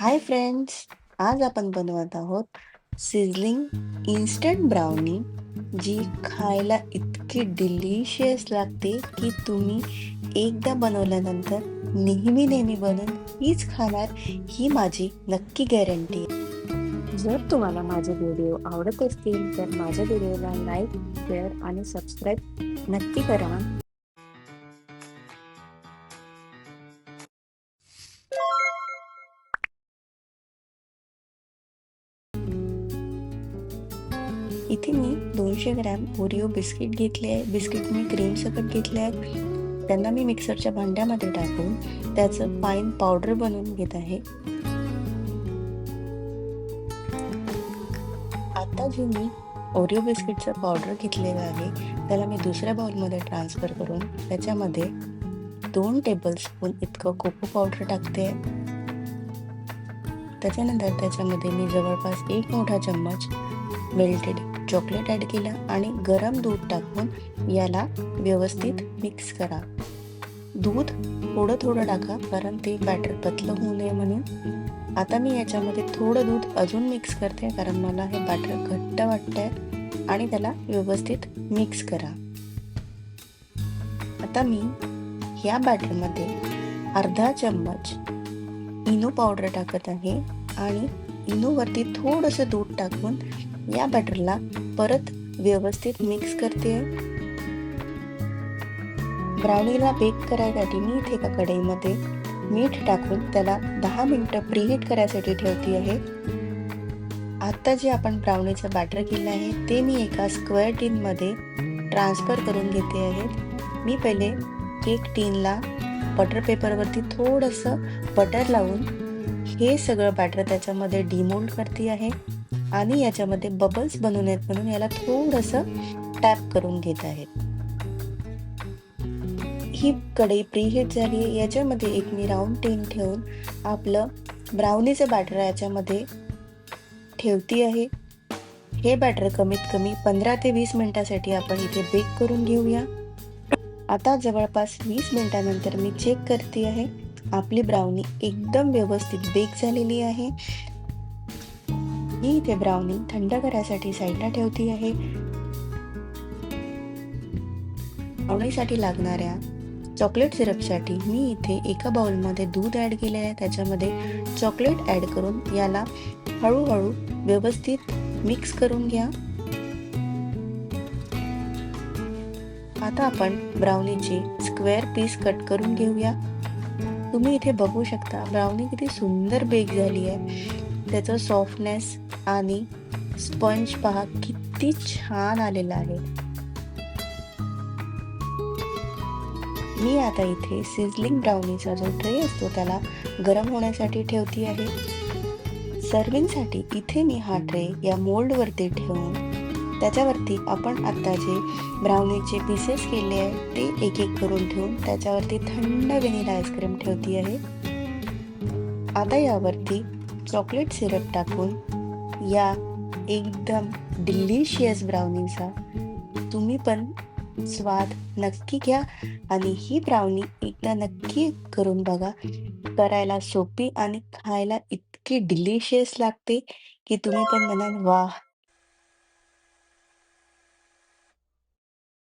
Hi friends, आज आपण बनवत आहोत सिझलिंग इन्स्टंट ब्राउनी, जी खायला इतकी डिलिशियस लागते की तुम्ही एकदा बनवल्यानंतर नेहमी नेहमी बनवून हीच खाणार, ही माझी नक्की गॅरंटी आहे. जर तुम्हाला माझे व्हिडिओ आवडत असतील तर माझ्या व्हिडिओला लाईक, शेअर आणि सबस्क्राईब नक्की करा. इथे मी 200 ग्रॅम ओरिओ बिस्किट घेतले आहे. बिस्किट मी क्रीम सकट घेतले आहेत. त्यांना मी मिक्सरच्या भांड्यामध्ये टाकून त्याचं फाईन पावडर बनवून घेत आहे. आता जे मी ओरिओ बिस्किटचं पावडर घेतलेलं आहे त्याला मी दुसऱ्या बाउलमध्ये ट्रान्सफर करून त्याच्यामध्ये 2 टेबलस्पून इतकं कोको पावडर टाकते. त्याच्यानंतर त्याच्यामध्ये मी जवळपास 1 मोठा चम्मच मेल्टेड चॉकलेट ॲड केलं आणि गरम दूध टाकून याला व्यवस्थित मिक्स करा. दूध थोडं थोडं टाका, कारण ते बॅटर पतलं होऊ नये म्हणून. आता मी याच्यामध्ये थोडं दूध अजून मिक्स करते, कारण मला हे बॅटर घट्ट वाटतंय, आणि त्याला व्यवस्थित मिक्स करा. आता मी ह्या बॅटरमध्ये अर्धा चम्मच इनो पावडर टाकत आहे आणि इनोवरती थोडंसं दूध टाकून या बॅटरला परत व्यवस्थित मिक्स करते. ब्राउनीला बेक करायसाठी मी इथे एका कढईमध्ये मीठ टाकून त्याला 10 मिनिटं प्रीहीट करायसाठी ठेवते आहे. आता जे आपण ब्राउनीचं बॅटर केलं आहे ते मी एका स्क्वेअर टीनमध्ये ट्रान्सफर करून घेते आहे. मी पहिले एक टीनला बटर पेपरवरती थोडंसं बटर लावून हे सगळं बॅटर त्याच्यामध्ये डिमोल्ड करते आहे आणि याच्यामध्ये बबल्स बनू नयेत म्हणून याला थोडंसं टॅप करून घेत आहे. ही कढई प्रीहीट झाली आहे. याच्यामध्ये एक मी राऊंड टीन ठेवून आपलं ब्राउनीचं बॅटर याच्यामध्ये ठेवती आहे. हे बॅटर कमीत कमी 15 ते 20 मिनिटासाठी आपण इथे बेक करून घेऊया. आता जवळपास 20 मिनिटानंतर मी चेक करते आहे. आपली ब्राउनी एकदम व्यवस्थित बेक झालेली आहे. मी इथे ब्राउनी थंड करायसाठी साईडला ठेवती आहे. ब्राउनीसाठी लागणाऱ्या चॉकलेट सिरपसाठी मी इथे एका बाउलमध्ये दूध ॲड केले आहे. त्याच्यामध्ये चॉकलेट ॲड करून याला हळूहळू व्यवस्थित मिक्स करून घ्या. आता आपण ब्राउनीची स्क्वेअर पीस कट करून घेऊया. तुम्ही इथे बघू शकता ब्राउनी किती सुंदर बेक झाली आहे. त्याचं सॉफ्टनेस आणि स्पंज पहा किती छान आलेला आहे. मी आता इथे सिझलिंग ब्राउनीचा जो ट्रे असतो त्याला गरम होण्यासाठी ठेवती आहे. सर्विंगसाठी इथे मी हा ट्रे या मोल्डवरती ठेवून त्याच्यावरती आपण आता जे ब्राउनीचे पीसेस केले आहे ते एक एक करून ठेवून त्याच्यावरती थंड व्हॅनिला आईस्क्रीम ठेवती आहे. आता यावरती चॉकलेट सिरप टाकून या एकदम डिलिशियस ब्राउनीचा तुम्ही पण स्वाद नक्की घ्या आणि ही ब्राउनी एकदा नक्की करून बघा. करायला सोपी आणि खायला इतकी डिलिशियस लागते की तुम्ही पण म्हणाल, वाह,